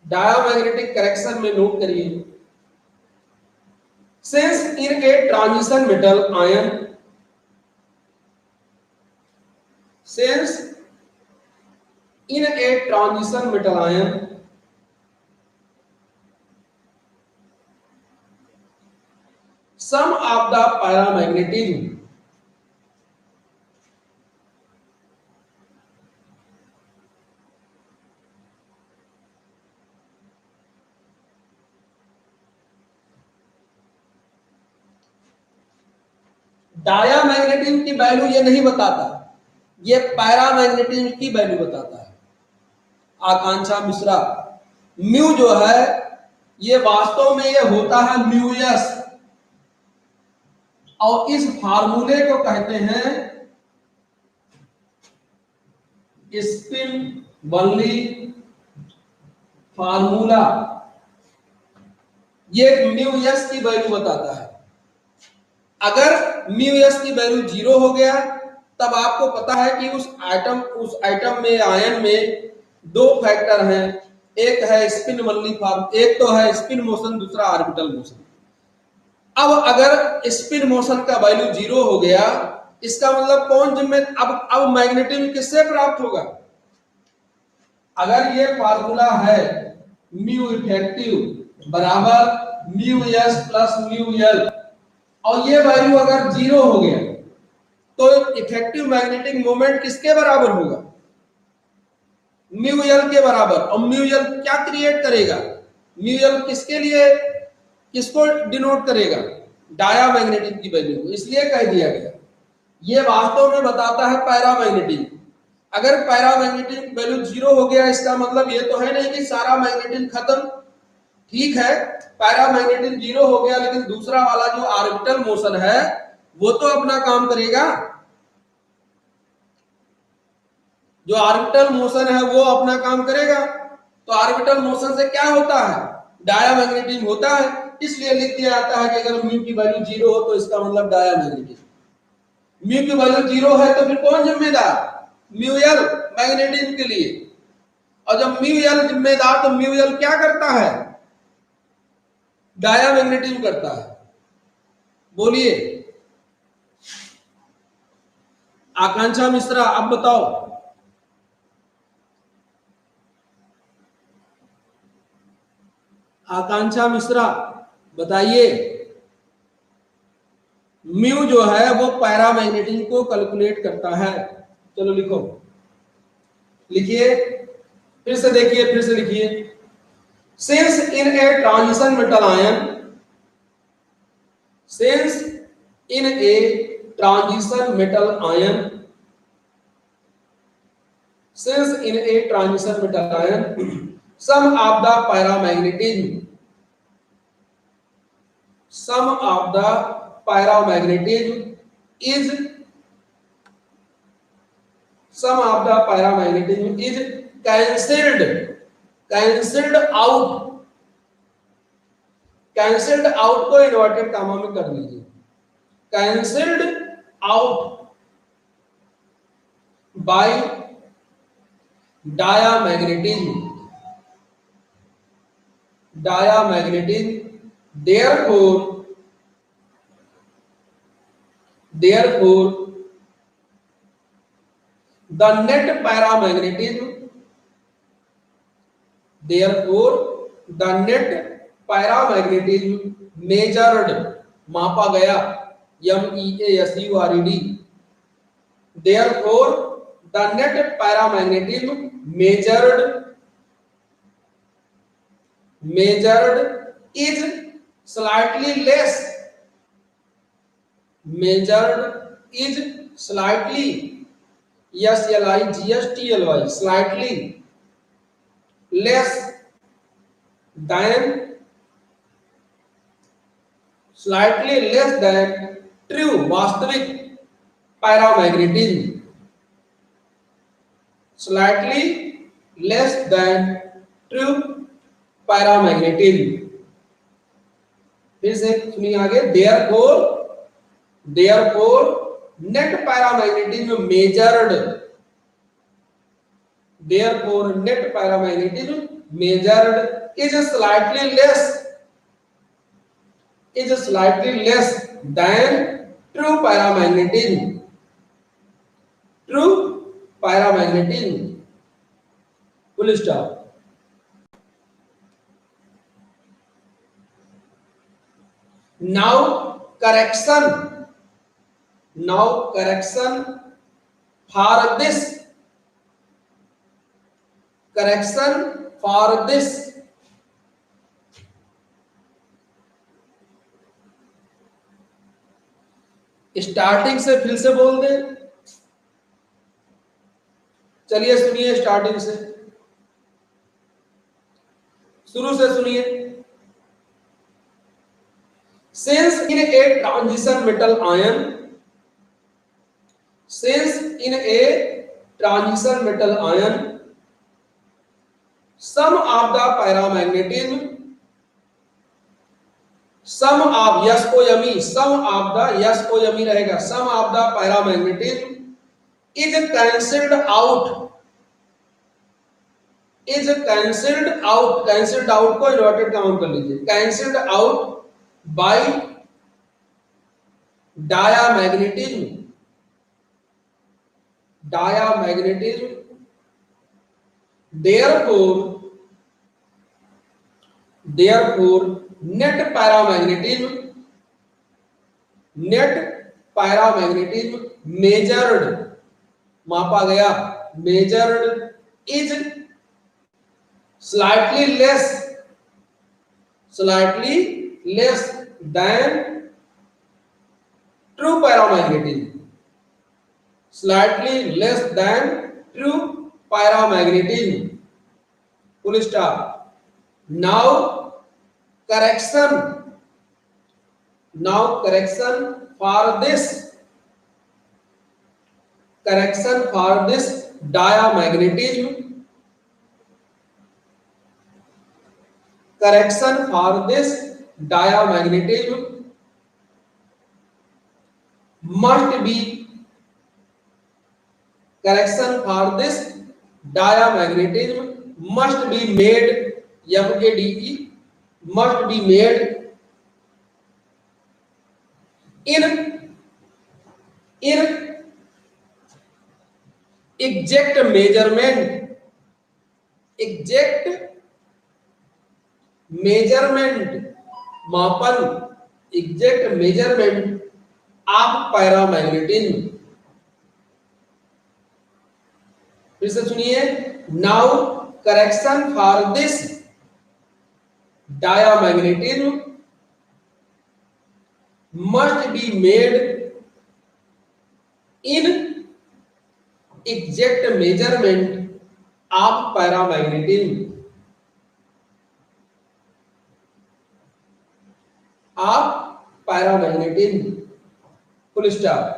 डायामैग्नेटिक करेक्शन में नोट करिए। Since in a transition metal ion, since in a transition metal ion some of the paramagnetism diamagnetism की वैल्यू ये नहीं बताता, ये पैरामैग्नेटिज्म की वैल्यू बताता है। आकांक्षा मिश्रा, म्यू जो है ये वास्तव में ये होता है म्यू एस, और इस फार्मूले को कहते हैं स्पिन बर्नौली फार्मूला। ये म्यू एस की वैल्यू बताता है। अगर म्यू एस की वैल्यू 0 हो गया तब आपको पता है कि उस आइटम में, आयन में दो फैक्टर हैं, एक है स्पिन बर्नौली फॉर्म, एक तो है स्पिन मोशन, दूसरा ऑर्बिटल मोशन। अब अगर स्पिन मोशन का वैल्यू 0 हो गया, इसका मतलब कौन जिम्मेदार, अब मैग्नेटिज्म किससे प्राप्त होगा? अगर ये फार्मूला है म्यू इफेक्टिव बराबर mu S plus mu L, और ये वैल्यू अगर 0 हो गया तो इफेक्टिव मैग्नेटिक मोमेंट किसके बराबर होगा? म्यू एल के बराबर। और म्यू एल क्या क्रिएट करेगा? म्यू एल किसके लिए, किसको डिनोट करेगा? डायामैग्नेटिज्म की वैल्यू को। इसलिए कह दिया गया ये वास्तव में बताता है पैरामैग्नेटिज्म। अगर पैरामैग्नेटिज्म वैल्यू 0 हो गया, इसका मतलब ये तो है नहीं कि सारा मैग्नेटिज्म खत्म। ठीक है, पैरामैग्नेटिज्म 0 हो गया, लेकिन दूसरा वाला जो ऑर्बिटल मोशन है वो तो अपना काम करेगा। जो ऑर्बिटल मोशन है वो अपना काम करेगा। तो ऑर्बिटल मोशन से क्या होता है? डायामैग्नेटिज्म होता है। इसलिए लिख दिया जाता है कि अगर म्यू की वैल्यू 0 हो तो इसका मतलब डायामैग्नेटिज्म। म्यू की वैल्यू 0 है तो फिर कौन जिम्मेदार? म्यू एल मैग्नेटिज्म के लिए। और जब म्यू एल जिम्मेदार तो म्यू एल क्या करता है? डायामैग्नेटिज्म करता है। बोलिए आकांक्षा मिश्रा, अब बताओ। आकांक्षा मिश्रा बताइए, म्यू जो है वो पैरामैग्नेटिज्म को कैलकुलेट करता है। चलो लिखो, लिखिए, फिर से देखिए, फिर से लिखिए। since in a transition metal ion, since in a transition metal ion, since in a transition metal ion, some of the paramagnetism, some of the paramagnetism is, some of the paramagnetism is cancelled, cancelled out, cancelled out को inverted comma में कर लीजिए, cancelled out by diamagnetism, diamagnetism, therefore, therefore the net paramagnetism, therefore the net paramagnetism measured, मापा गया, MEASURED, therefore the net paramagnetism measured, measured is slightly less, measured is slightly, SLIGSTLY, slightly less than, slightly less than true वास्तविक paramagnetism, slightly less than true paramagnetism. फिर से सुनिए आगे, therefore, therefore net paramagnetism measured, therefore net paramagnetism measured is slightly less, is slightly less than true paramagnetism, true paramagnetism, full stop. Now correction, now correction for this, correction for this, starting से फिर से बोल दे, चलिए सुनिए starting से, शुरू से सुनिए। Since in a transition metal ion, since in a transition metal ion, some of the paramagnetism, some of SOME, some of the SOME रहेगा, some of the paramagnetism is cancelled out, is cancelled out, cancelled out को inverted count कर लीजिए, cancelled out by diamagnetism, diamagnetism, therefore, therefore net paramagnetism, net paramagnetism measured, मापा गया, measured is slightly less, slightly less than true paramagnetism, slightly less than true paramagnetism, full stop. Now correction, now correction for this, correction for this diamagnetism, correction for this diamagnetism must be, correction for this diamagnetism must be made, MADE, must be made in exact measurement, exact measurement, मापन, exact measurement of paramagnetism. फिर से सुनिए, now correction for this, diamagnetism must be made in exact measurement of paramagnetism full stop.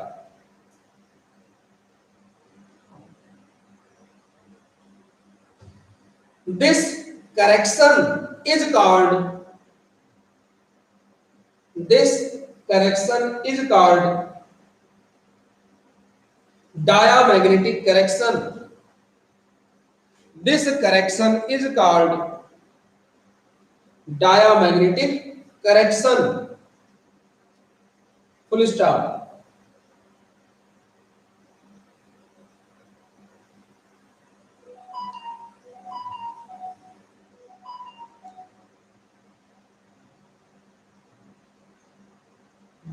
This correction is called diamagnetic correction. This correction is called diamagnetic correction. Full stop.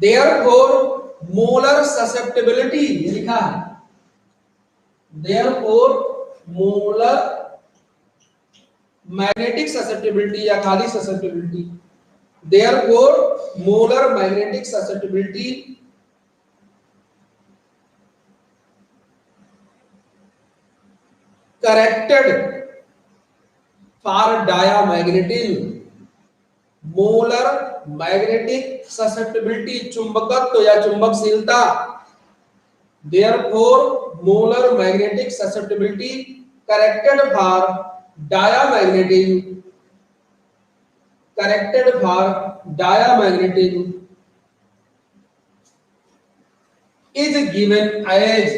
Therefore, molar susceptibility ये लिखा है. Therefore, molar magnetic susceptibility या खाली susceptibility. Therefore, molar magnetic susceptibility corrected for diamagnetism. Molar magnetic susceptibility चुंबकत्व या चुंबकशीलता. Therefore, molar magnetic susceptibility corrected for diamagnetism is given as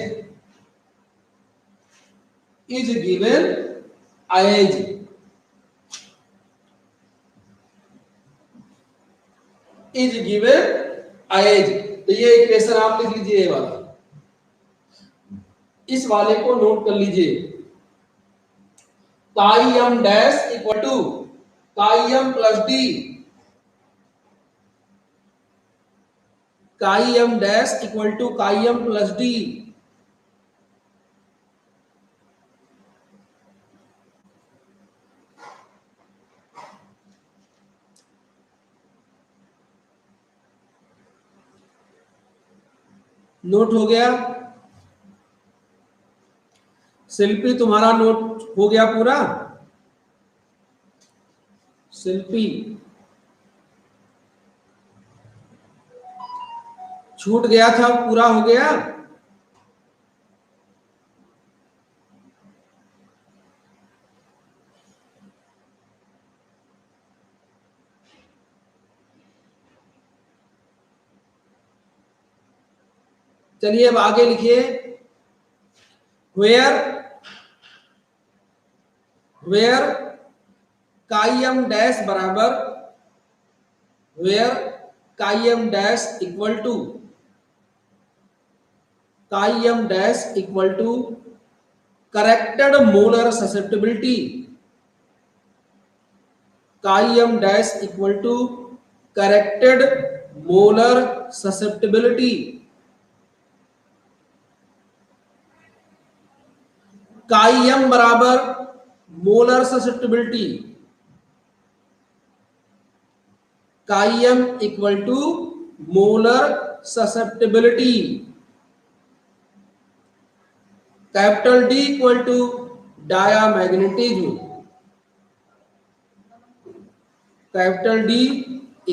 तो ये equation आप लिख लीजिए. ये वाला, इस वाले को नोट कर लीजिए. Chi M dash equal to chi M plus D, chi M dash equal to chi M plus D. Note हो गया? शिल्पी तुम्हारा नोट हो गया पूरा? शिल्पी छूट गया था, पूरा हो गया? चलिए अब आगे लिखिए. वेयर काई एम डैश बराबर, where chi M dash equal to corrected molar susceptibility, chi M dash equal to corrected molar susceptibility. Chi M बराबर molar susceptibility, chi M equal to molar susceptibility. Capital D equal to diamagnetism, capital D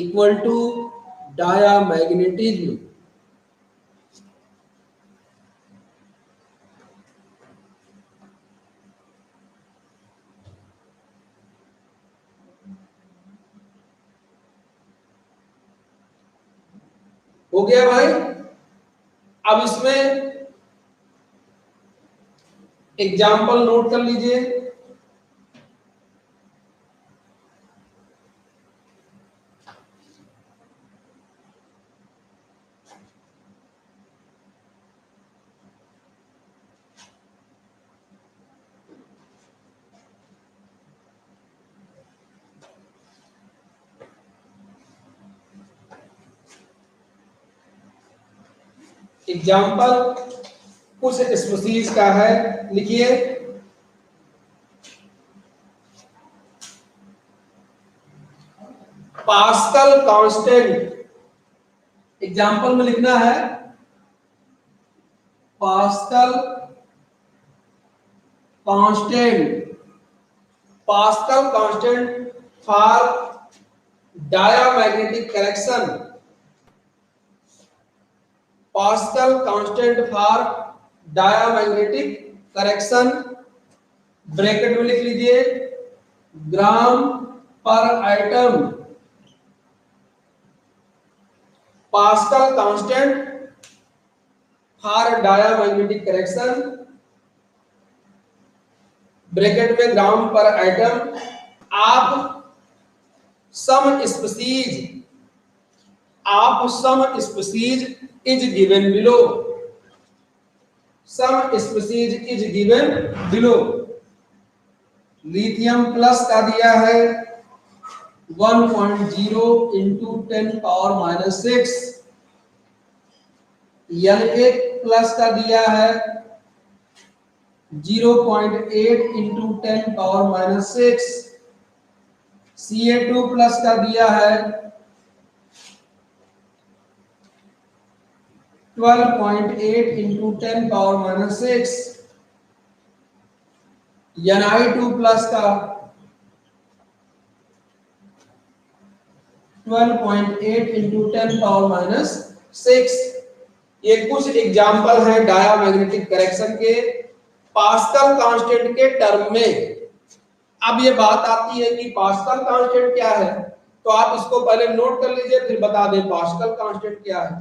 equal to diamagnetism. हो गया भाई? अब इसमें example note कर लीजिए. Example कुछ species का है, लिखिए. पास्कल कांस्टेंट, एग्जाम्पल में लिखना है Pascal constant, Pascal constant for diamagnetic correction, Pascal constant for diamagnetic correction, bracket में लिख लीजिए gram per item, Pascal constant for diamagnetic correction, bracket में ग्राम पर आइटम, आप some species is given below, some species is given below. Lithium plus का दिया है 1.0 into 10⁻⁶, Na plus का दिया है 0.8 इंटू 10⁻⁶, Ca2 प्लस का दिया है 12.8 इंटू 10⁻⁶, Ni2 प्लस का 12.8 इंटू 10⁻⁶। ये कुछ एग्जाम्पल हैं डायामैग्नेटिक करेक्शन के पास्कल कांस्टेंट के टर्म में। अब ये बात आती है कि पास्कल कांस्टेंट क्या है, तो आप इसको पहले नोट कर लीजिए फिर बता दें पास्कल कांस्टेंट क्या है।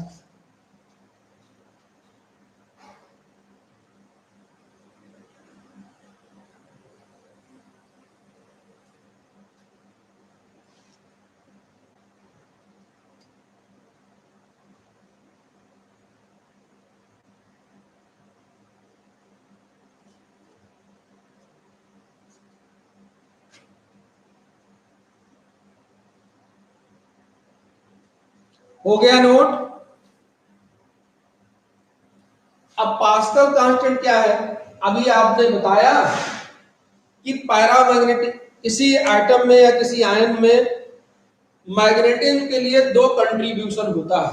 हो गया नोट। अब पास्कल कांस्टेंट क्या है, अभी आपने बताया कि पैरामैग्नेटिक किसी एटम में या किसी आयन में मैग्नेटिज्म के लिए दो कंट्रीब्यूशन होता है,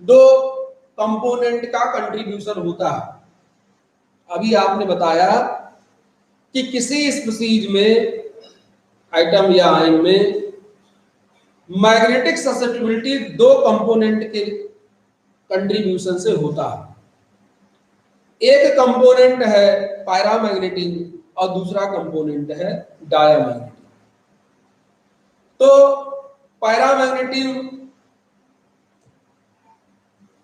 दो कंपोनेंट का कंट्रीब्यूशन होता है। अभी आपने बताया कि किसी स्पीसीज में एटम या आयन में मैग्नेटिक ससेप्टिबिलिटी दो कंपोनेंट के कंट्रीब्यूशन से होता है। एक कंपोनेंट है पैरामैग्नेटिज्म और दूसरा कंपोनेंट है डायामैग्नेटिज्म। तो पैरामैग्नेटिज्म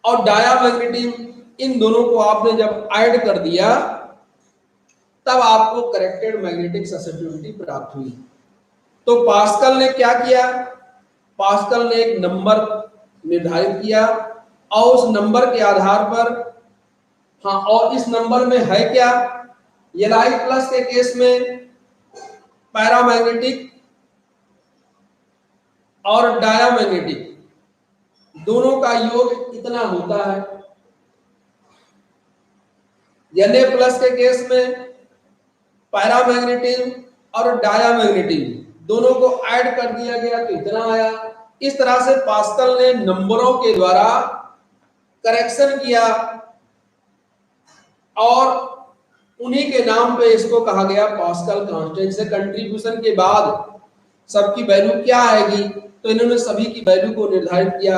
और डायामैग्नेटिज्म इन दोनों को आपने जब ऐड कर दिया तब आपको करेक्टेड मैग्नेटिक ससेप्टिबिलिटी प्राप्त हुई। तो पास्कल ने क्या किया, पास्कल ने एक नंबर निर्धारित किया और उस नंबर के आधार पर, हाँ, और इस नंबर में है क्या, Li प्लस के केस में पैरामैग्नेटिक और डायामैग्नेटिक दोनों का योग इतना होता है। Na प्लस के केस में पैरामैग्नेटिज्म और डायामैग्नेटिज्म दोनों को ऐड कर दिया गया तो इतना आया। इस तरह से पास्कल ने नंबरों के द्वारा करेक्शन किया और उन्हीं के नाम पे इसको कहा गया पास्कल कांस्टेंट। से कंट्रीब्यूशन के बाद सबकी वैल्यू क्या आएगी, तो इन्होंने सभी की वैल्यू को निर्धारित किया।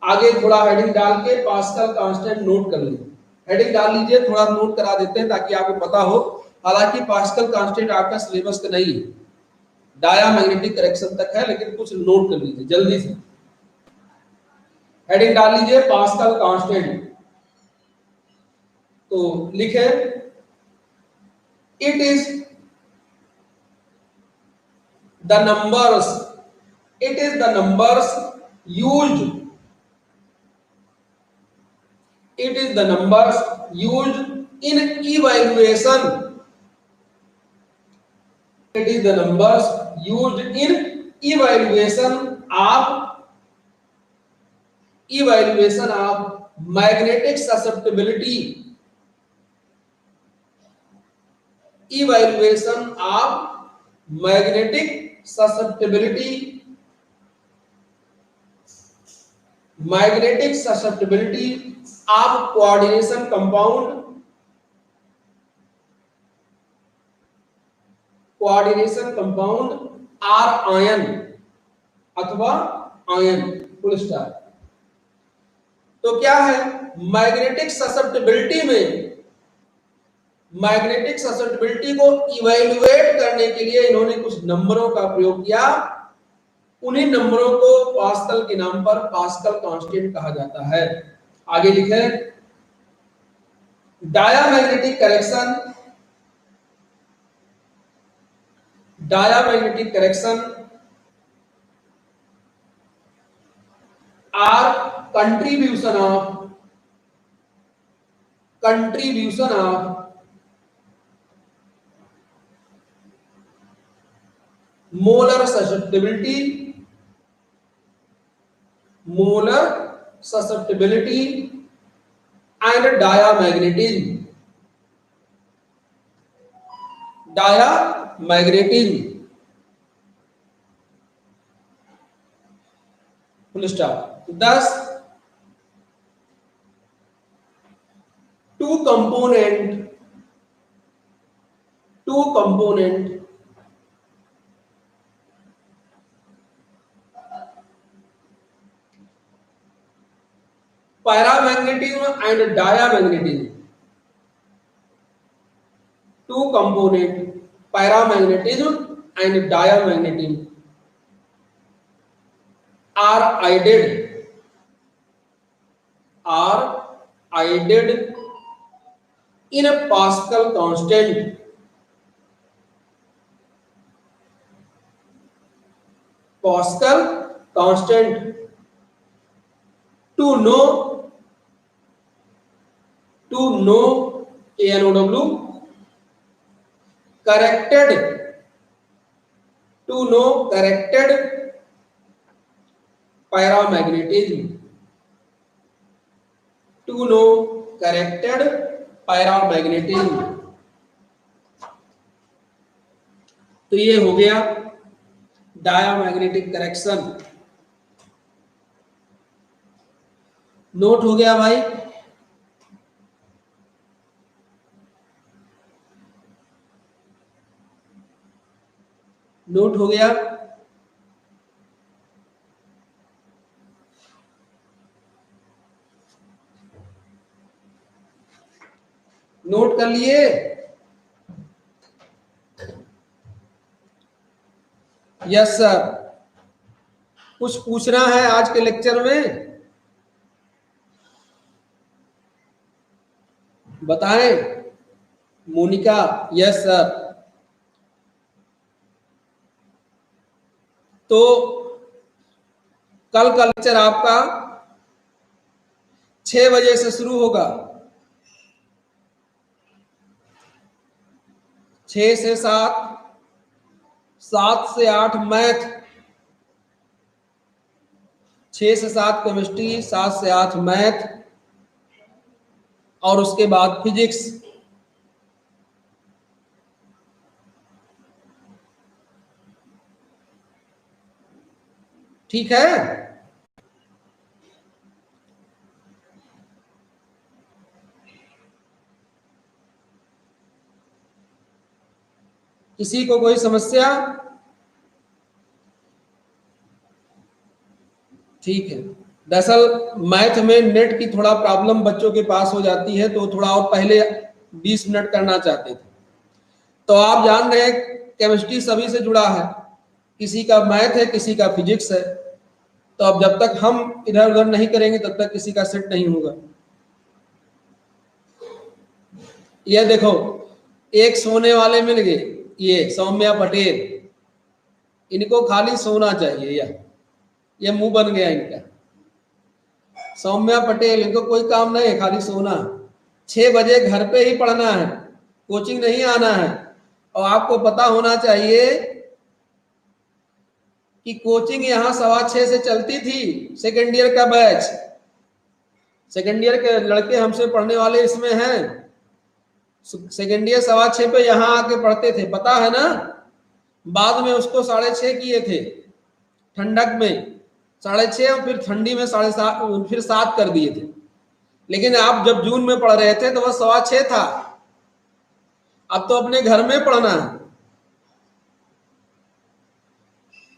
आगे थोड़ा हेडिंग डाल के पास्कल कांस्टेंट नोट कर लीजिए, हेडिंग डाल लीजिए, थोड़ा नोट करा देते हैं ताकि आपको पता हो। हालांकि पास्कल कांस्टेंट आपका सिलेबस का नहीं है, डायामैग्नेटिक करेक्शन तक है, लेकिन कुछ नोट कर लीजिए जल्दी से। हेडिंग डाल लीजिए पास्कल कांस्टेंट, तो लिखे it is the numbers, it is the numbers used, it is the numbers used in evaluation, it is the numbers used in evaluation of magnetic susceptibility, evaluation of magnetic susceptibility, magnetic susceptibility of coordination compound, coordination compound are ion अथवा ion, full stop. तो क्या है, magnetic susceptibility में, magnetic susceptibility को evaluate करने के लिए इन्होंने कुछ नंबरों का प्रयोग किया। उन्हीं नंबरों को पास्कल के नाम पर पास्कल कांस्टेंट कहा जाता है। आगे लिखे, diamagnetic correction, diamagnetic correction are contribution of molar susceptibility and diamagnetism, full stop. Thus, two component paramagnetism and diamagnetism, two component paramagnetism and diamagnetism are aided in a Pascal constant to know ANOW corrected paramagnetism, तो ये हो गया diamagnetic correction. Note हो गया भाई? Note हो गया? Note कर लिए? Yes sir. कुछ पूछना है आज के लेक्चर में? बताएं। Monica, yes sir. तो कल का लेक्चर आपका 6 बजे से शुरू होगा, 6 से 7, 7 से 8 मैथ, 6 से 7 केमिस्ट्री, 7 से 8 मैथ और उसके बाद फिजिक्स। ठीक है? किसी को कोई समस्या? ठीक है। दरअसल मैथ में नेट की थोड़ा प्रॉब्लम बच्चों के पास हो जाती है, तो थोड़ा और पहले 20 मिनट करना चाहते थे। तो आप जान रहे हैं केमिस्ट्री सभी से जुड़ा है, किसी का मैथ है, किसी का फिजिक्स है। तो अब जब तक हम इधर उधर नहीं करेंगे तब तक किसी का सेट नहीं होगा। ये देखो, एक सोने वाले मिल गए, ये सौम्या पटेल। इनको खाली सोना चाहिए, ये मुंह बन गया इनका। सौम्या पटेल, इनको कोई काम नहीं है, खाली सोना। 6 बजे घर पे ही पढ़ना है, कोचिंग नहीं आना है। और आपको पता होना चाहिए कि कोचिंग यहाँ 6:15 से चलती थी। सेकेंड ईयर का बैच, सेकेंड ईयर के लड़के हमसे पढ़ने वाले इसमें हैं। सेकेंड ईयर 6:15 पे यहाँ आके पढ़ते थे, पता है ना? बाद में उसको 6.5 किए थे ठंडक में 6.5, और फिर ठंडी में 7.5, फिर 7 कर दिए थे। लेकिन आप जब जून में पढ़ रहे थे तो वह 6.25 था। अब तो अपने घर में पढ़ना है।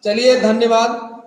चलिए, धन्यवाद।